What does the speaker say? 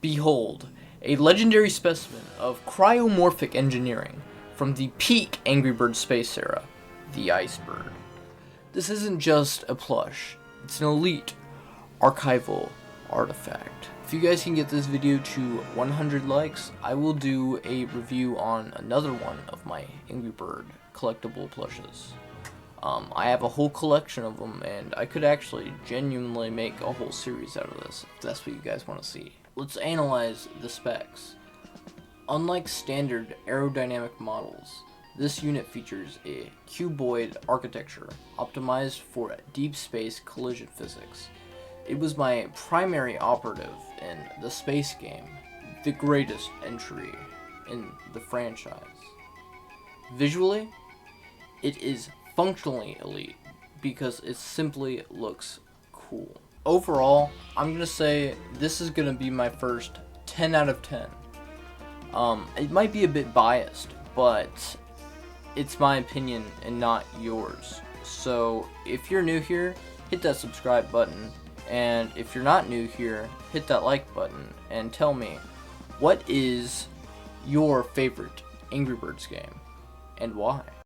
Behold, a legendary specimen of cryomorphic engineering from the peak Angry Birds space era, the Iceberg. This isn't just a plush, it's an elite archival artifact. If you guys can get this video to 100 likes, I will do a review on another one of my Angry Bird collectible plushes. I have a whole collection of them, and I could actually genuinely make a whole series out of this, if that's what you guys want to see. Let's analyze the specs. Unlike standard aerodynamic models, this unit features a cuboid architecture optimized for deep space collision physics. It was my primary operative in the space game, the greatest entry in the franchise. Visually, it is functionally elite because it simply looks cool. Overall, I'm gonna say this is gonna be my first 10 out of 10. It might be a bit biased, but it's my opinion and not yours. So if you're new here, hit that subscribe button, and if you're not new here, hit that like button and tell me, what is your favorite Angry Birds game and why?